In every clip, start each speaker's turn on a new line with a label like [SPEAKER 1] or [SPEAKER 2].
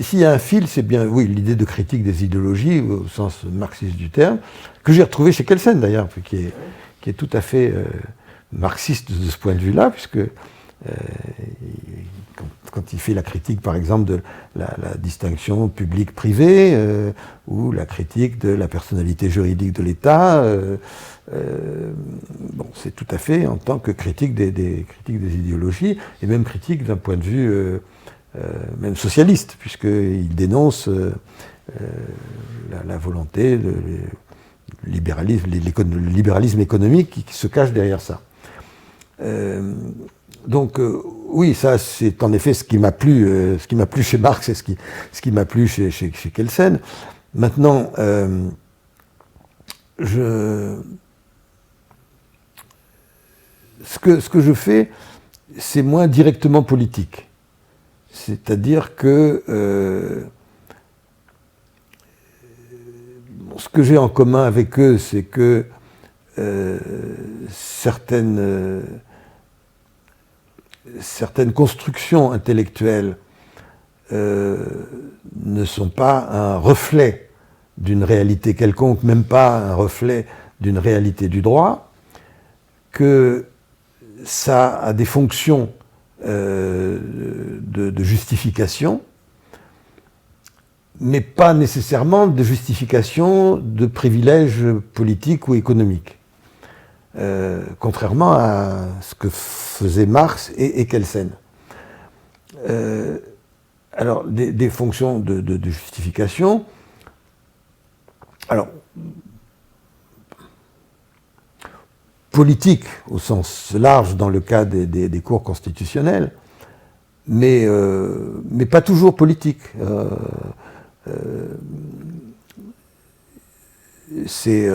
[SPEAKER 1] s'il y a un fil, c'est bien, oui, l'idée de critique des idéologies, au sens marxiste du terme, que j'ai retrouvé chez Kelsen d'ailleurs, qui est tout à fait marxiste de ce point de vue-là, puisque quand il fait la critique, par exemple, de la distinction public-privé, ou la critique de la personnalité juridique de l'État, bon, c'est tout à fait en tant que critique des idéologies, et même critique d'un point de vue même socialiste, puisqu'il dénonce la volonté de le libéralisme économique qui se cache derrière ça. Donc oui, ça c'est en effet ce qui m'a plu chez Marx et ce qui m'a plu chez Kelsen. Maintenant, ce que je fais, c'est moins directement politique. C'est-à-dire que ce que j'ai en commun avec eux, c'est que certaines constructions intellectuelles ne sont pas un reflet d'une réalité quelconque, même pas un reflet d'une réalité du droit, que ça a des fonctions de justification, mais pas nécessairement de justification de privilèges politiques ou économiques. Contrairement à ce que faisaient Marx et Kelsen. Alors, des fonctions de justification. Alors, politique au sens large dans le cas des cours constitutionnels, mais pas toujours politique. C'est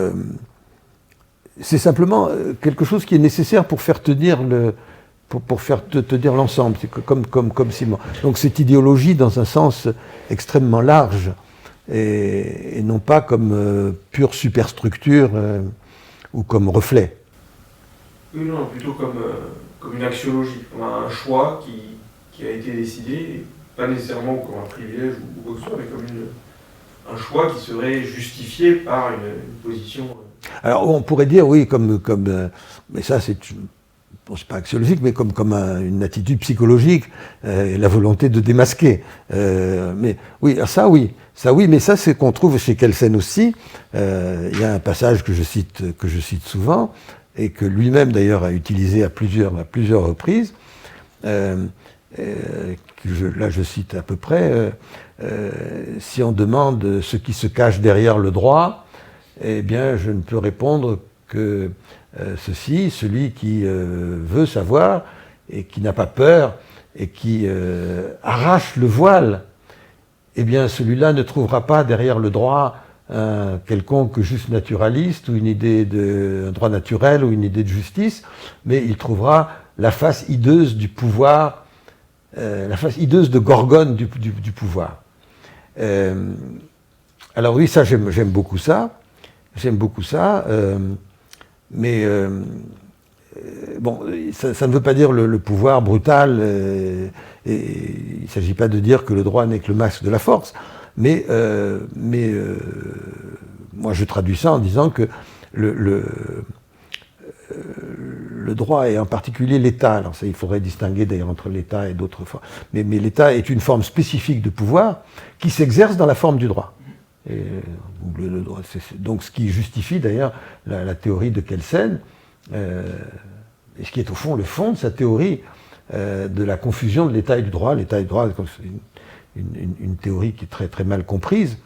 [SPEAKER 1] simplement quelque chose qui est nécessaire pour faire tenir tenir l'ensemble. C'est comme ciment. Donc cette idéologie dans un sens extrêmement large et non pas comme pure superstructure ou comme reflet.
[SPEAKER 2] Oui, non, plutôt comme une axiologie, comme un choix qui a été décidé, et pas nécessairement comme un privilège ou quoi que ce soit, mais comme un choix qui serait justifié par une position.
[SPEAKER 1] Alors on pourrait dire, oui, mais ça c'est pas axiologique, mais comme une attitude psychologique, la volonté de démasquer. Mais oui, ça oui, mais ça c'est qu'on trouve chez Kelsen aussi. Il y a un passage que je cite souvent, et que lui-même d'ailleurs a utilisé à plusieurs reprises. Là je cite à peu près, si on demande ce qui se cache derrière le droit, eh bien je ne peux répondre que ceci, celui qui veut savoir et qui n'a pas peur et qui arrache le voile, eh bien celui-là ne trouvera pas derrière le droit un quelconque juste naturaliste ou une idée d'un droit naturel ou une idée de justice, mais il trouvera la face hideuse du pouvoir, la face hideuse de Gorgone du pouvoir. Alors oui, ça j'aime beaucoup ça, mais bon, ça ne veut pas dire le pouvoir brutal, et il ne s'agit pas de dire que le droit n'est que le masque de la force, mais moi je traduis ça en disant que le droit, et en particulier l'État, alors ça il faudrait distinguer d'ailleurs entre l'État et d'autres formes, mais l'État est une forme spécifique de pouvoir qui s'exerce dans la forme du droit. Et, donc ce qui justifie d'ailleurs la théorie de Kelsen, et ce qui est au fond le fond de sa théorie de la confusion de l'État et du droit. L'État et du droit, c'est une théorie qui est très, très mal comprise,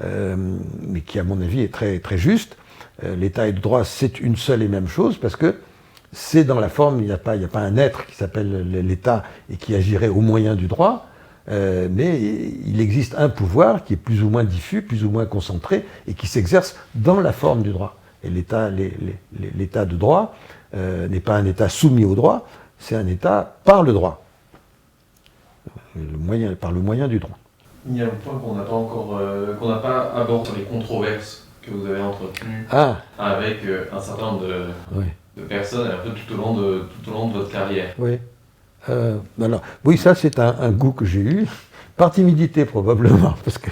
[SPEAKER 1] mais qui à mon avis est très, très juste. L'État et le droit, c'est une seule et même chose, parce que c'est dans la forme, il n'y a pas un être qui s'appelle l'État et qui agirait au moyen du droit, mais il existe un pouvoir qui est plus ou moins diffus, plus ou moins concentré, et qui s'exerce dans la forme du droit. Et l'État de droit n'est pas un État soumis au droit, c'est un État par le droit, par le moyen du droit.
[SPEAKER 2] Il y a un point qu'on n'a pas encore, qu'on n'a pas abordé sur les controverses que vous avez entretenues avec un certain nombre de personnes, un peu tout au long de votre carrière.
[SPEAKER 1] Oui. Alors, oui, ça c'est un goût que j'ai eu, par timidité probablement, parce que.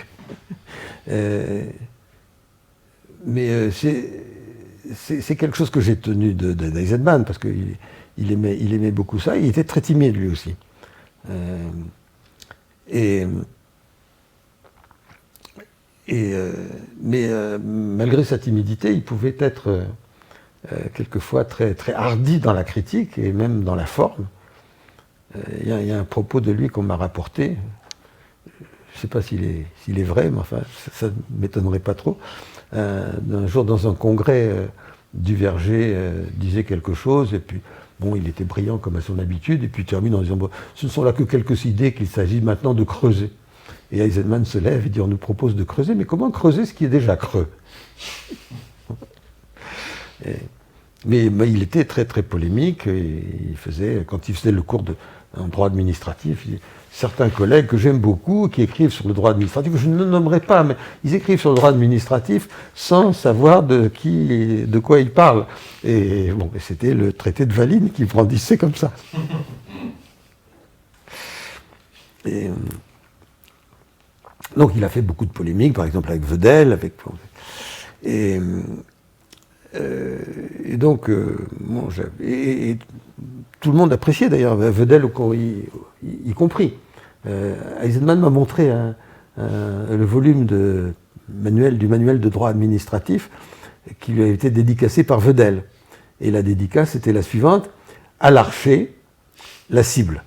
[SPEAKER 1] Mais c'est quelque chose que j'ai tenu d'Eisenman, parce qu'il aimait beaucoup ça. Il était très timide lui aussi. Mais malgré sa timidité, il pouvait être quelquefois très, très hardi dans la critique et même dans la forme. Il y a un propos de lui qu'on m'a rapporté. Je ne sais pas s'il est vrai, mais enfin, ça ne m'étonnerait pas trop. Un jour, dans un congrès, Duverger disait quelque chose, et puis, bon, il était brillant comme à son habitude, et puis il termine en disant, bon, ce ne sont là que quelques idées qu'il s'agit maintenant de creuser. Et Eisenman se lève et dit, on nous propose de creuser, mais comment creuser ce qui est déjà creux? Mais il était très très polémique, et quand il faisait le cours en droit administratif, certains collègues que j'aime beaucoup, qui écrivent sur le droit administratif, je ne le nommerai pas, mais ils écrivent sur le droit administratif sans savoir de quoi ils parlent. Et bon, c'était le traité de Valine qui brandissait comme ça. Donc il a fait beaucoup de polémiques, par exemple avec Vedel, et donc, bon, tout le monde appréciait d'ailleurs, Vedel y compris. Eisenman m'a montré le volume du manuel de droit administratif qui lui a été dédicacé par Vedel. Et la dédicace était la suivante: à l'archer, la cible.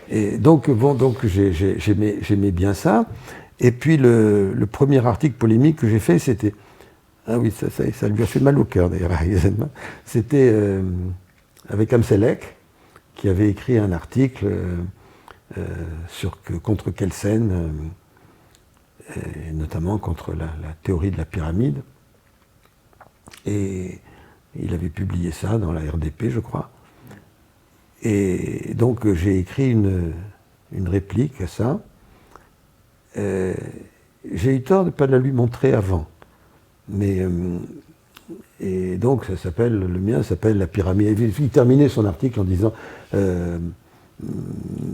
[SPEAKER 1] Et donc, bon, j'aimais bien ça. Et puis le premier article polémique que j'ai fait, c'était... Ah oui, ça lui a fait mal au cœur d'ailleurs à Eisenman. C'était avec Amselec, qui avait écrit un article contre Kelsen, et notamment contre la théorie de la pyramide. Et il avait publié ça dans la RDP, je crois. Et donc j'ai écrit une réplique à ça. J'ai eu tort de ne pas la lui montrer avant. Et donc le mien s'appelle La pyramide. Il terminait son article en disant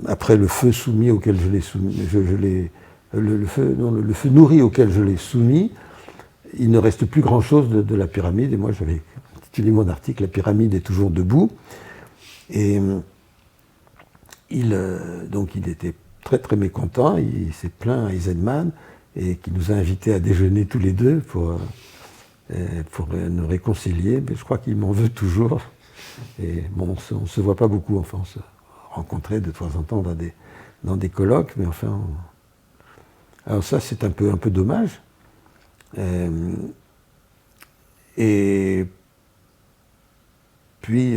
[SPEAKER 1] après le feu soumis auquel je l'ai soumis, le feu nourri auquel je l'ai soumis, il ne reste plus grand chose de la pyramide. Et moi j'avais intitulé mon article La pyramide est toujours debout. Et donc il était très très mécontent, il s'est plaint à Eisenman et qui nous a invités à déjeuner tous les deux pour nous réconcilier. Mais je crois qu'il m'en veut toujours. Et bon, on ne se voit pas beaucoup, enfin on se rencontrait de temps en temps dans des colloques, mais enfin... Alors ça c'est un peu dommage. Et puis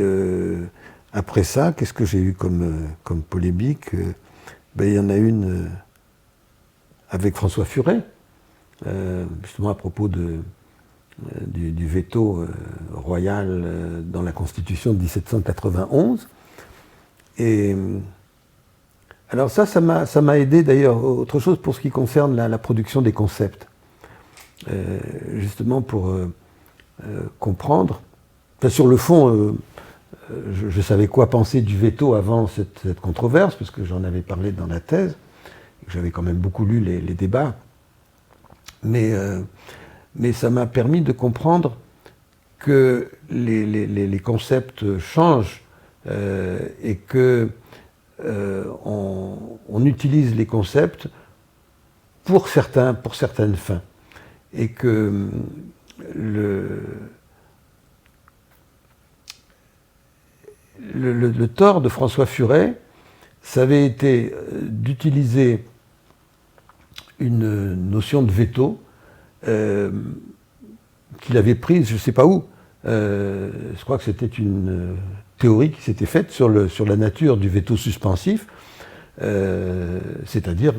[SPEAKER 1] après ça, qu'est-ce que j'ai eu comme polémique? Il y en a une avec François Furet, justement à propos du veto royal dans la Constitution de 1791. Et alors ça m'a aidé d'ailleurs, autre chose pour ce qui concerne la production des concepts. Justement pour comprendre, enfin, sur le fond, je savais quoi penser du veto avant cette controverse, parce que j'en avais parlé dans la thèse, et que j'avais quand même beaucoup lu les débats. Mais ça m'a permis de comprendre que les concepts changent et que on utilise les concepts pour certaines fins. Et que le tort de François Furet, ça avait été d'utiliser une notion de veto qu'il avait prise, je ne sais pas où. Je crois que c'était une théorie qui s'était faite sur la nature du veto suspensif. C'est-à-dire,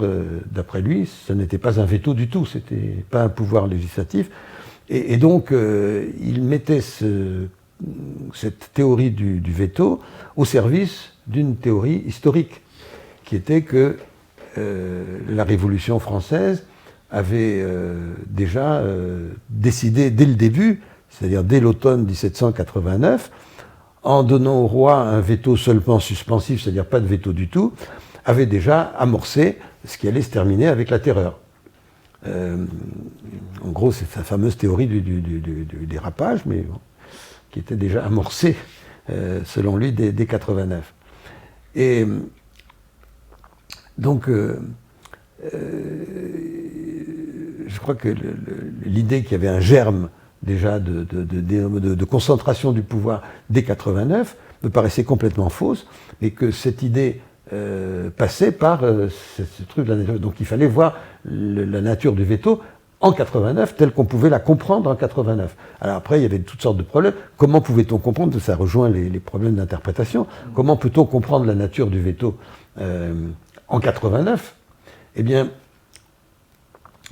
[SPEAKER 1] d'après lui, ce n'était pas un veto du tout, c'était pas un pouvoir législatif. Et donc, il mettait cette théorie du veto au service d'une théorie historique, qui était que la Révolution française avait déjà décidé dès le début, c'est-à-dire dès l'automne 1789, en donnant au roi un veto seulement suspensif, c'est-à-dire pas de veto du tout, avait déjà amorcé ce qui allait se terminer avec la terreur. En gros, c'est sa fameuse théorie du dérapage, mais bon, qui était déjà amorcée, selon lui, dès 89. Et donc, je crois que l'idée qu'il y avait un germe déjà de concentration du pouvoir dès 89 me paraissait complètement fausse, et que cette idée passait par ce truc de la nature. Donc il fallait voir la nature du veto en 89 telle qu'on pouvait la comprendre en 89. Alors après, il y avait toutes sortes de problèmes. Comment pouvait-on comprendre? Ça rejoint les problèmes d'interprétation. Comment peut-on comprendre la nature du veto en 89? Eh bien,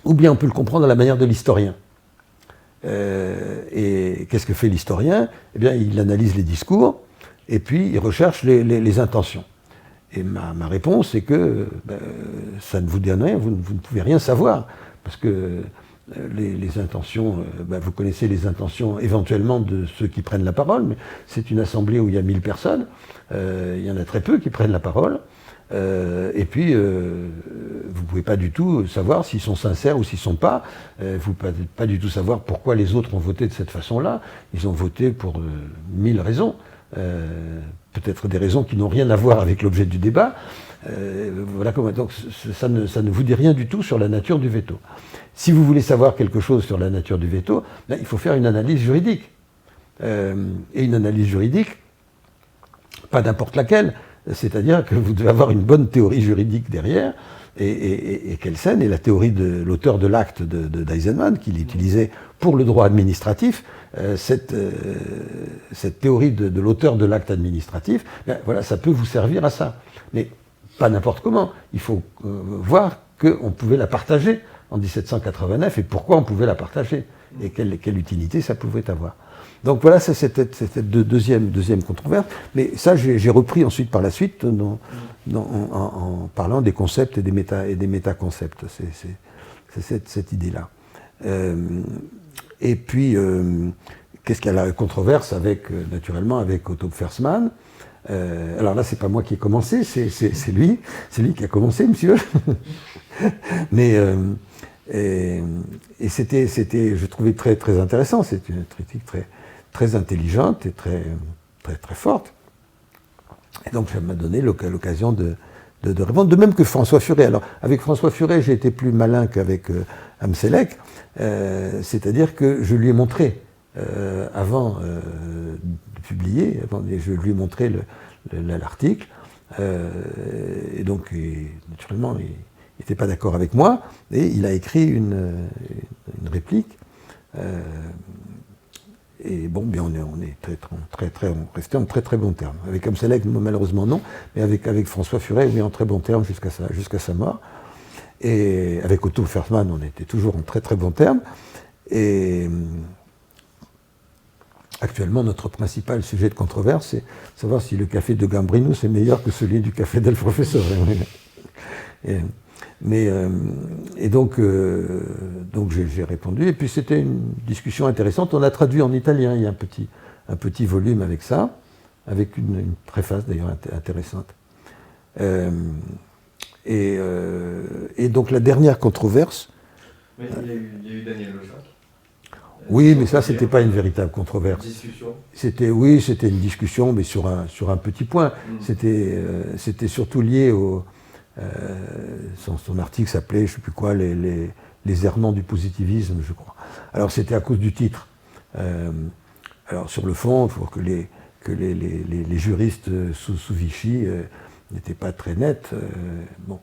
[SPEAKER 1] ou bien on peut le comprendre à la manière de l'historien. Et qu'est-ce que fait l'historien? Eh bien, il analyse les discours et puis il recherche les intentions. Et ma réponse est que ça ne vous dit rien, vous ne pouvez rien savoir, parce que les intentions, vous connaissez les intentions éventuellement de ceux qui prennent la parole, mais c'est une assemblée où il y a 1000 personnes, il y en a très peu qui prennent la parole, et puis vous ne pouvez pas du tout savoir s'ils sont sincères ou s'ils ne sont pas, vous ne pouvez pas du tout savoir pourquoi les autres ont voté de cette façon-là, ils ont voté pour 1000 raisons. Peut-être des raisons qui n'ont rien à voir avec l'objet du débat. Voilà comment. Donc ça ne vous dit rien du tout sur la nature du veto. Si vous voulez savoir quelque chose sur la nature du veto, il faut faire une analyse juridique. Et une analyse juridique, pas n'importe laquelle, c'est-à-dire que vous devez avoir une bonne théorie juridique derrière. Et Kelsen est la théorie de l'auteur de l'acte d'Eisenman, qu'il utilisait pour le droit administratif. Cette théorie de l'auteur de l'acte administratif, voilà, ça peut vous servir à ça. Mais pas n'importe comment. Il faut voir qu'on pouvait la partager en 1789 et pourquoi on pouvait la partager et quelle utilité ça pouvait avoir. Donc voilà, c'était deuxième controverse. Mais ça, j'ai repris ensuite par la suite en parlant des concepts et des métaconcepts. C'est cette idée-là. Et puis, qu'est-ce qu'il y a la controverse naturellement avec Otto Fersman. Alors là, c'est pas moi qui ai commencé, c'est lui qui a commencé, monsieur. Mais et c'était, je trouvais très très intéressant. C'est une critique très intelligente et très forte. Et donc, ça m'a donné l'occasion de répondre, de même que François Furet. Alors, avec François Furet, j'ai été plus malin qu'avec Amselec, c'est-à-dire que je lui ai montré, avant de publier, je lui ai montré l'article, et donc, naturellement, il n'était pas d'accord avec moi, et il a écrit une réplique, et bon, bien on est resté en très bons termes. Avec Amselec, malheureusement non, mais avec François Furet, on est en très bons termes jusqu'à sa mort. Et avec Otto Fersman, on était toujours en très bons termes. Et actuellement, notre principal sujet de controverse, c'est savoir si le café de Gambrinus est meilleur que celui du café del Professeur. Et donc j'ai répondu, et puis c'était une discussion intéressante. On a traduit en italien, il y a un petit volume avec ça, avec une préface d'ailleurs intéressante. Et donc la dernière controverse...
[SPEAKER 2] Mais il y a eu Daniel Lojac.
[SPEAKER 1] Oui, mais ça, c'était pas une véritable controverse.
[SPEAKER 2] Discussion.
[SPEAKER 1] C'était une discussion, mais sur un petit point. C'était surtout lié au... son article s'appelait, je ne sais plus quoi, les errements du positivisme, je crois. Alors c'était à cause du titre. Alors sur le fond, il faut que les juristes sous Vichy n'étaient pas très nets. Bon,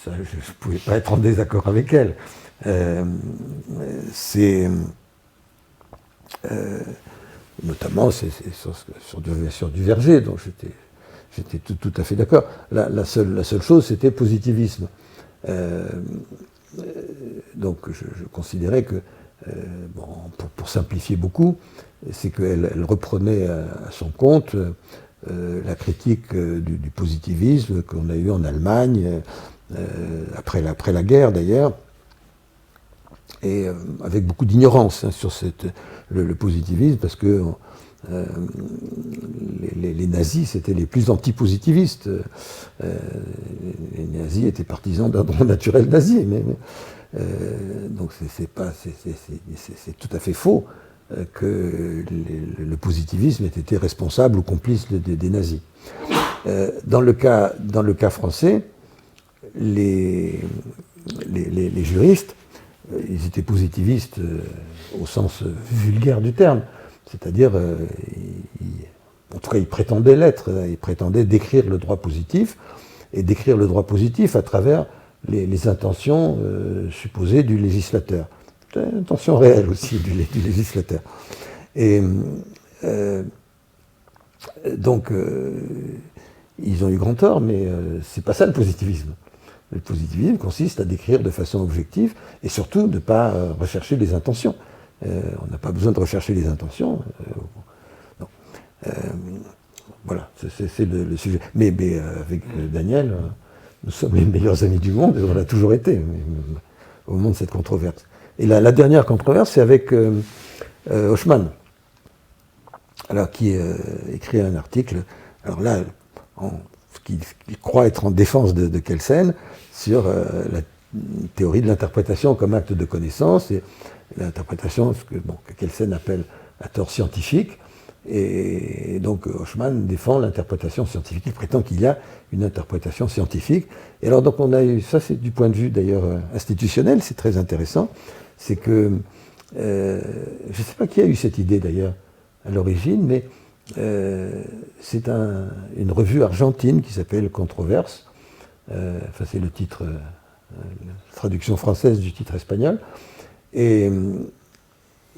[SPEAKER 1] ça, je ne pouvais pas être en désaccord avec elle. Notamment sur du Verger, donc j'étais tout à fait d'accord. La seule chose, c'était positivisme. Donc je considérais que, pour simplifier beaucoup, c'est qu'elle reprenait à son compte la critique du positivisme qu'on a eu en Allemagne, après la guerre d'ailleurs, et avec beaucoup d'ignorance sur le positivisme, parce que les nazis, c'était les plus antipositivistes. Les nazis étaient partisans d'un droit naturel nazi. Donc c'est tout à fait faux que le positivisme ait été responsable ou complice des nazis. Dans le cas français, les juristes, ils étaient positivistes au sens vulgaire du terme, c'est-à-dire, en tout cas, ils prétendaient l'être, ils prétendaient décrire le droit positif, et décrire le droit positif à travers les intentions supposées du législateur. Intentions réelles aussi du législateur. Et donc, ils ont eu grand tort, mais c'est pas ça le positivisme. Le positivisme consiste à décrire de façon objective et surtout ne pas rechercher les intentions. On n'a pas besoin de rechercher les intentions. Voilà, c'est le sujet. Mais avec Daniel, nous sommes les meilleurs amis du monde et on l'a toujours été au moment de cette controverse. Et la dernière controverse, c'est avec Hochmann, alors, qui écrit un article. Alors là, qui croit être en défense de Kelsen sur la théorie de l'interprétation comme acte de connaissance et l'interprétation, ce que Kelsen appelle à tort scientifique. Et donc Hochmann défend l'interprétation scientifique. Il prétend qu'il y a une interprétation scientifique. Et alors donc on a eu, ça c'est du point de vue d'ailleurs institutionnel, c'est très intéressant, c'est que, je ne sais pas qui a eu cette idée d'ailleurs à l'origine, mais c'est une revue argentine qui s'appelle Controverse, enfin c'est le titre, la traduction française du titre espagnol, et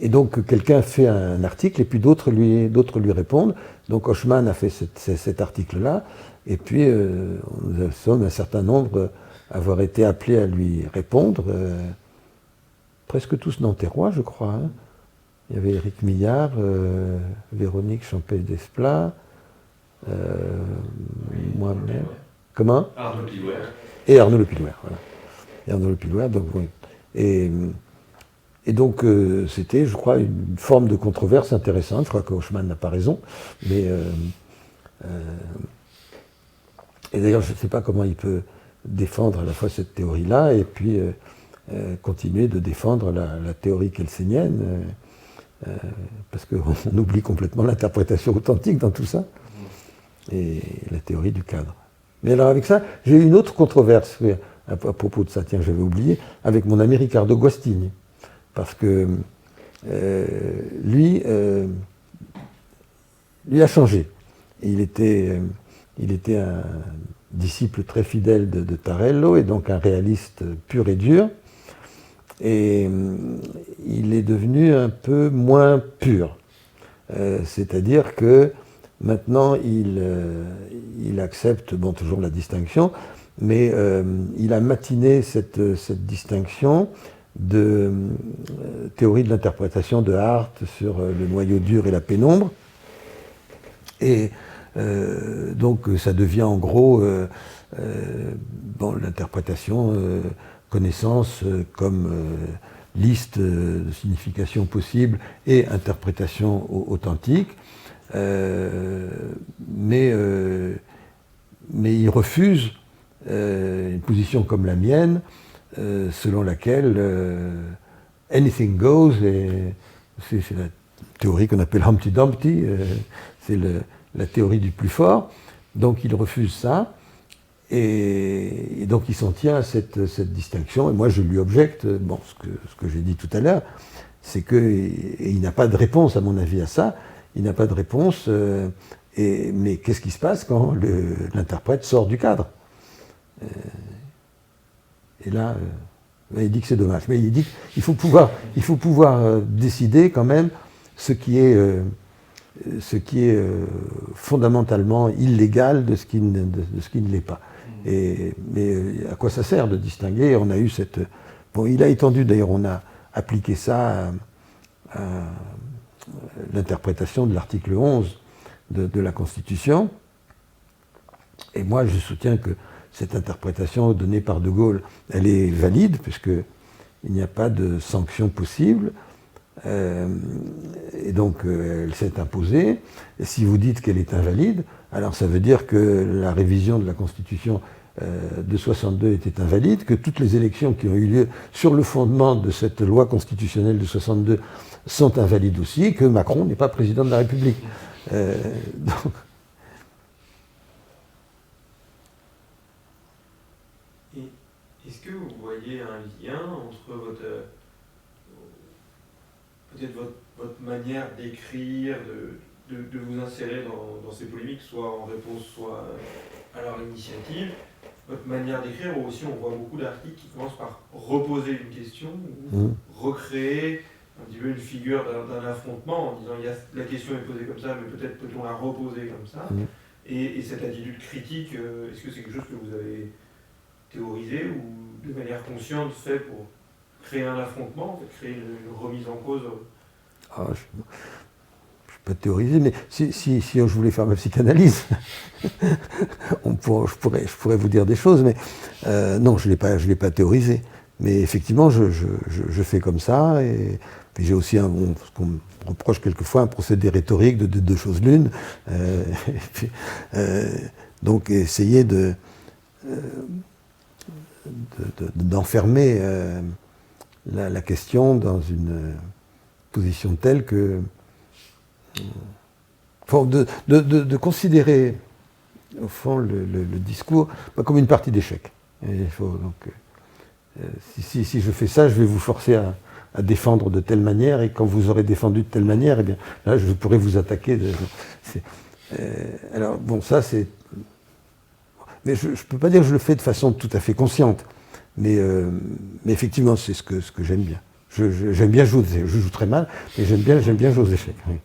[SPEAKER 1] donc quelqu'un fait un article et puis d'autres lui répondent. Donc Hochmann a fait cet article-là, et puis nous sommes un certain nombre à avoir été appelés à lui répondre, presque tous nanterrois je crois. Hein. Il y avait Éric Millard, Véronique Champès-Desplat, moi-même. Comment ?
[SPEAKER 2] Arnaud Pilouer.
[SPEAKER 1] Et Arnaud Le Pilouer, voilà. Et Arnaud Le Pilouer, donc oui. Et donc c'était, je crois, une forme de controverse intéressante. Je crois que Hochmann n'a pas raison, mais et d'ailleurs je ne sais pas comment il peut défendre à la fois cette théorie-là et puis continuer de défendre la théorie kelsenienne. Parce qu'on oublie complètement l'interprétation authentique dans tout ça, et la théorie du cadre. Mais alors avec ça, j'ai eu une autre controverse à propos de ça, tiens, j'avais oublié, avec mon ami Riccardo Guastini, parce que lui a changé. Il était un disciple très fidèle de Tarello, et donc un réaliste pur et dur, et il est devenu un peu moins pur. C'est-à-dire que maintenant il accepte, bon, toujours la distinction, mais il a matiné cette distinction de théorie de l'interprétation de Hart sur le noyau dur et la pénombre. Et donc ça devient en gros l'interprétation connaissance comme liste de significations possibles et interprétation authentique, mais il refuse une position comme la mienne, selon laquelle anything goes, et c'est la théorie qu'on appelle Humpty Dumpty, c'est la théorie du plus fort, donc il refuse ça. Et donc il s'en tient à cette distinction, et moi je lui objecte, bon, ce que j'ai dit tout à l'heure, c'est qu'il n'a pas de réponse à mon avis à ça, il n'a pas de réponse, mais qu'est-ce qui se passe quand l'interprète sort du cadre ? Et là, il dit que c'est dommage, mais il dit qu'il faut pouvoir décider quand même ce qui est fondamentalement illégal de ce qui ne l'est pas. Mais à quoi ça sert de distinguer ? On a eu cette... Bon, il a étendu, d'ailleurs, on a appliqué ça à l'interprétation de l'article 11 de la Constitution. Et moi, je soutiens que cette interprétation donnée par De Gaulle, elle est valide, puisqu'il n'y a pas de sanction possible Et donc, elle s'est imposée. Et si vous dites qu'elle est invalide, alors ça veut dire que la révision de la Constitution de 62 était invalide, que toutes les élections qui ont eu lieu sur le fondement de cette loi constitutionnelle de 62 sont invalides aussi, et que Macron n'est pas président de la République. Donc...
[SPEAKER 2] Est-ce que vous voyez un lien entre peut-être votre manière d'écrire, de vous insérer dans ces polémiques, soit en réponse, soit à leur initiative, votre manière d'écrire, aussi on voit beaucoup d'articles qui commencent par reposer une question, ou recréer un petit peu une figure d'un affrontement, en disant la question est posée comme ça, mais peut-être peut-on la reposer comme ça. Et cette attitude critique, est-ce que c'est quelque chose que vous avez théorisé ou de manière consciente fait pour créer un affrontement, en fait, créer une remise en cause?
[SPEAKER 1] Je ne peux pas théoriser, mais si je voulais faire ma psychanalyse, je pourrais vous dire des choses, mais non, je ne l'ai pas théorisé. Mais effectivement, je fais comme ça, et puis j'ai aussi ce qu'on me reproche quelquefois, un procédé rhétorique de deux choses l'une. Donc essayer d'enfermer la question dans une position telle que... de considérer, au fond, le discours comme une partie d'échec. Si je fais ça, je vais vous forcer à défendre de telle manière, et quand vous aurez défendu de telle manière, eh bien, là, je pourrais vous attaquer. Alors, bon, ça, c'est... Mais je ne peux pas dire que je le fais de façon tout à fait consciente, mais effectivement, c'est ce que j'aime bien. J'aime bien jouer, je joue très mal, mais j'aime bien jouer aux échecs. Oui.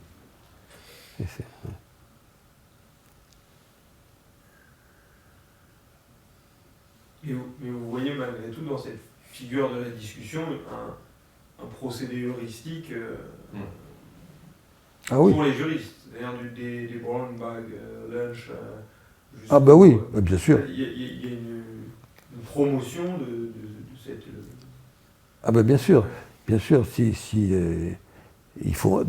[SPEAKER 2] Mais vous voyez malgré tout dans cette figure de la discussion un procédé heuristique pour les juristes, c'est-à-dire des brown bag lunch.
[SPEAKER 1] Ah ben oui, bien sûr.
[SPEAKER 2] Il y a une promotion de cette...
[SPEAKER 1] Ah ben bien sûr. Il faut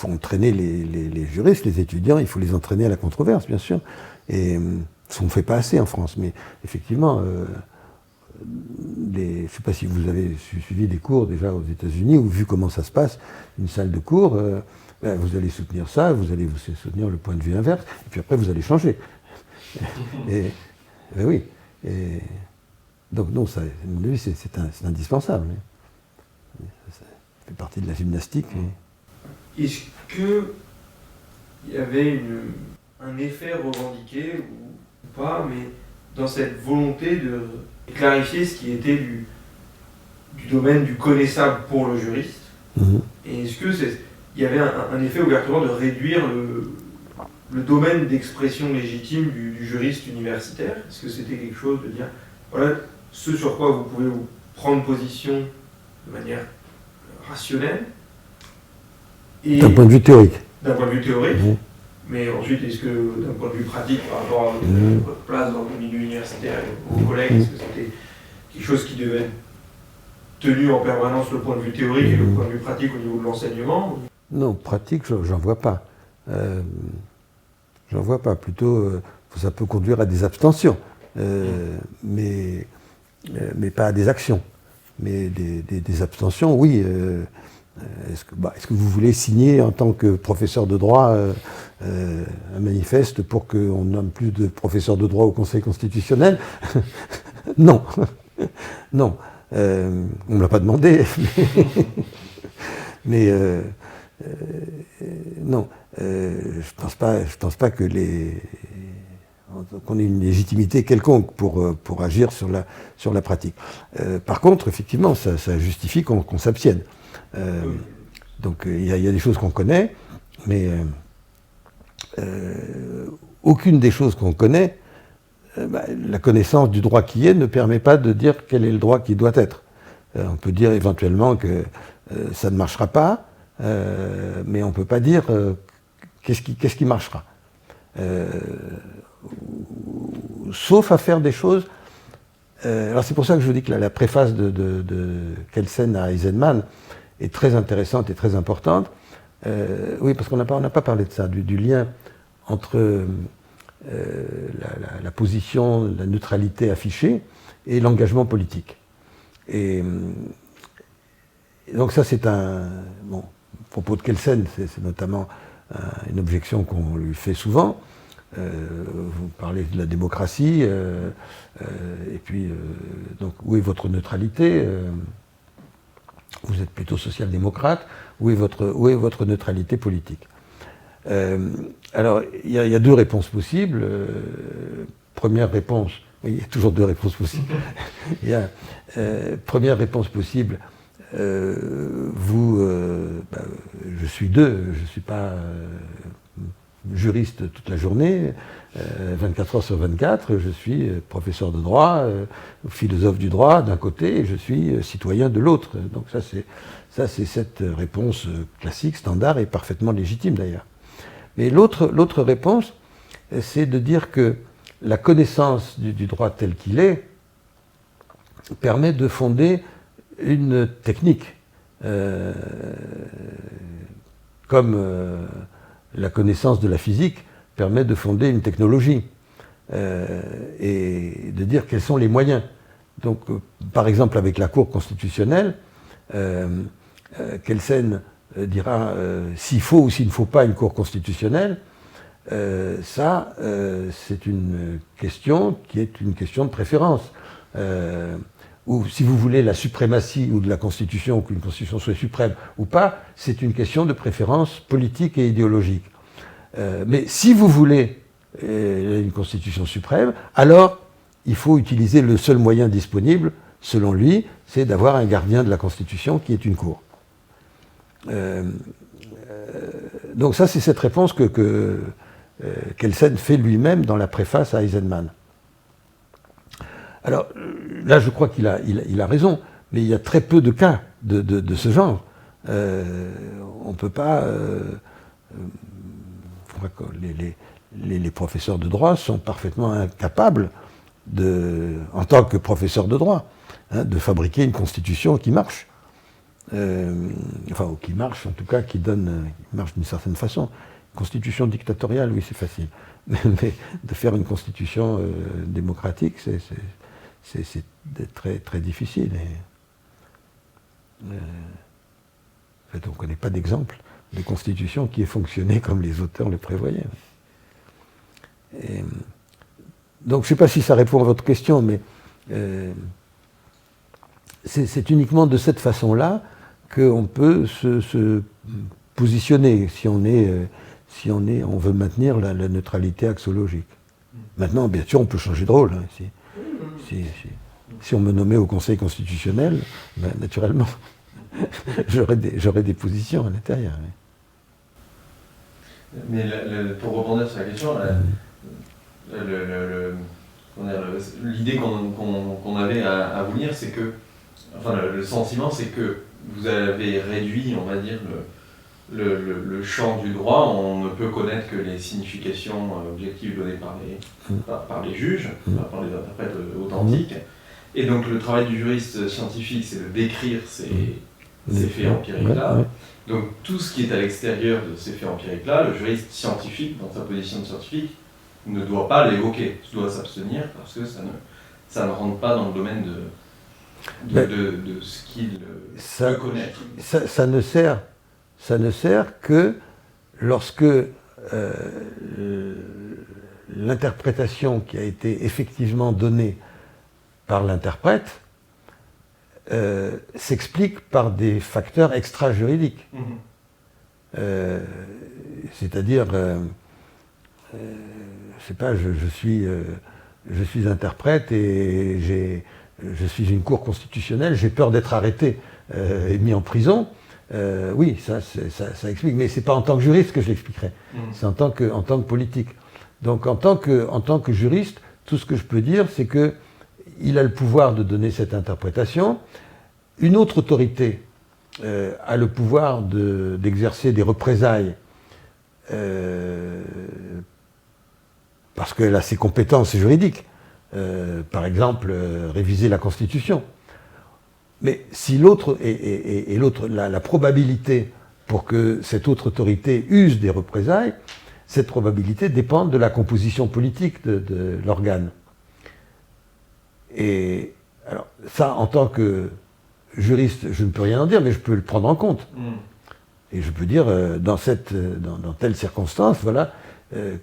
[SPEAKER 1] entraîner les juristes, les étudiants, il faut les entraîner à la controverse, bien sûr. Et on ne fait pas assez en France, mais effectivement, je ne sais pas si vous avez suivi des cours déjà aux États-Unis, ou vu comment ça se passe, une salle de cours, vous allez soutenir ça, vous allez soutenir le point de vue inverse, et puis après vous allez changer. Ben oui. Donc non, ça, à mon avis, c'est indispensable. Ça fait partie de la gymnastique.
[SPEAKER 2] Est-ce qu'il y avait un effet revendiqué ou pas, mais dans cette volonté de clarifier ce qui était du domaine du connaissable pour le juriste? Et est-ce qu'il y avait un effet ouvertement de réduire le domaine d'expression légitime du juriste universitaire? Est-ce que c'était quelque chose de dire, voilà, ce sur quoi vous pouvez vous prendre position de manière rationnelle,
[SPEAKER 1] d'un point de vue théorique.
[SPEAKER 2] D'un point de vue théorique, mais ensuite, est-ce que d'un point de vue pratique, par rapport à votre place dans le milieu universitaire et vos collègues, est-ce que c'était quelque chose qui devait être tenu en permanence, le point de vue théorique et le point de vue pratique au niveau de l'enseignement? Non,
[SPEAKER 1] pratique, j'en vois pas. J'en vois pas. Plutôt, ça peut conduire à des abstentions, mais pas à des actions. Mais des abstentions, oui. Est-ce que vous voulez signer en tant que professeur de droit un manifeste pour qu'on nomme plus de professeurs de droit au Conseil constitutionnel? Non. Non. On ne me l'a pas demandé. Mais non. Je pense pas que qu'on ait une légitimité quelconque pour agir sur la pratique. Par contre, effectivement, ça justifie qu'on s'abstienne. Donc il y a des choses qu'on connaît, mais aucune des choses qu'on connaît, la connaissance du droit qui est ne permet pas de dire quel est le droit qui doit être. On peut dire éventuellement que ça ne marchera pas, mais on ne peut pas dire qu'est-ce qui marchera. Sauf à faire des choses. Alors c'est pour ça que je vous dis que la préface de Kelsen à Eisenman est très intéressante et très importante. Oui, parce qu'on n'a pas parlé de ça, du lien entre la position, la neutralité affichée et l'engagement politique. Et donc ça, c'est à propos de Kelsen, c'est notamment une objection qu'on lui fait souvent. Vous parlez de la démocratie, et puis, donc, où est votre neutralité? Vous êtes plutôt social-démocrate, où est votre neutralité politique? Alors, il y a deux réponses possibles. Première réponse, oui, il y a toujours deux réponses possibles. Première réponse possible, je suis je ne suis pas juriste toute la journée, 24 heures sur 24, je suis professeur de droit, philosophe du droit d'un côté, et je suis citoyen de l'autre. Donc ça c'est cette réponse classique, standard, et parfaitement légitime d'ailleurs. Mais l'autre réponse, c'est de dire que la connaissance du droit tel qu'il est permet de fonder une technique, comme la connaissance de la physique permet de fonder une technologie, et de dire quels sont les moyens. Donc, par exemple, avec la Cour constitutionnelle, Kelsen dira s'il faut ou s'il ne faut pas une Cour constitutionnelle. C'est une question qui est une question de préférence. Ou si vous voulez la suprématie ou de la Constitution, ou qu'une Constitution soit suprême ou pas, c'est une question de préférence politique et idéologique. Mais si vous voulez une Constitution suprême, alors il faut utiliser le seul moyen disponible, selon lui, c'est d'avoir un gardien de la Constitution qui est une Cour. Donc ça, c'est cette réponse que Kelsen fait lui-même dans la préface à Eisenman. Alors là, je crois qu'il a raison, mais il y a très peu de cas de ce genre. On ne peut pas... les professeurs de droit sont parfaitement incapables, en tant que professeurs de droit, de fabriquer une constitution qui marche. Ou qui marche, en tout cas, qui marche d'une certaine façon. Constitution dictatoriale, oui, c'est facile. Mais de faire une constitution démocratique, c'est très, très difficile. En fait, on ne connaît pas d'exemple de constitution qui ait fonctionné comme les auteurs le prévoyaient. Donc, je ne sais pas si ça répond à votre question, mais c'est uniquement de cette façon-là qu'on peut se positionner si on veut maintenir la neutralité axiologique. Maintenant, bien sûr, on peut changer de rôle. Si on me nommait au Conseil constitutionnel, naturellement, j'aurais des positions à l'intérieur.
[SPEAKER 3] Mais pour rebondir sur la question, l'idée qu'on avait à vous lire, c'est que, le sentiment, c'est que vous avez réduit, on va dire, le champ du droit. On ne peut connaître que les significations objectives données par les juges, par les interprètes authentiques. Et donc le travail du juriste scientifique, c'est de décrire ces faits empiriques-là. Donc tout ce qui est à l'extérieur de ces faits empiriques-là, le juriste scientifique, dans sa position de scientifique, ne doit pas l'évoquer, doit s'abstenir parce que ça ne rentre pas dans le domaine de ce qu'il peut connaître.
[SPEAKER 1] Ça ne sert que lorsque l'interprétation qui a été effectivement donnée par l'interprète s'explique par des facteurs extra-juridiques. C'est-à-dire, je sais pas, je suis interprète et je suis une cour constitutionnelle, j'ai peur d'être arrêté et mis en prison. Oui, ça explique, mais c'est pas en tant que juriste que je l'expliquerai, c'est en tant que politique. Donc en tant que juriste, tout ce que je peux dire, c'est que il a le pouvoir de donner cette interprétation. Une autre autorité a le pouvoir d'exercer des représailles parce qu'elle a ses compétences juridiques. Par exemple, réviser la Constitution. Mais si l'autre et l'autre, la probabilité pour que cette autre autorité use des représailles, cette probabilité dépend de la composition politique de l'organe. Et alors, ça, en tant que juriste, je ne peux rien en dire, mais je peux le prendre en compte. Et je peux dire, dans telle circonstance, voilà,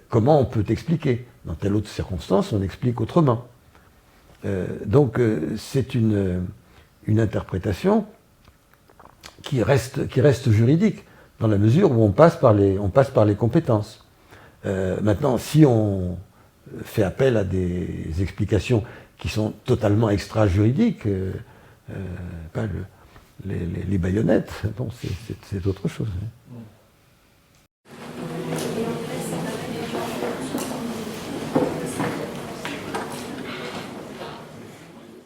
[SPEAKER 1] comment on peut expliquer. Dans telle autre circonstance, on explique autrement. Donc, c'est une interprétation qui reste juridique, dans la mesure où on passe par les compétences. Maintenant, si on fait appel à des explications qui sont totalement extra-juridiques, les baïonnettes, bon, c'est autre chose.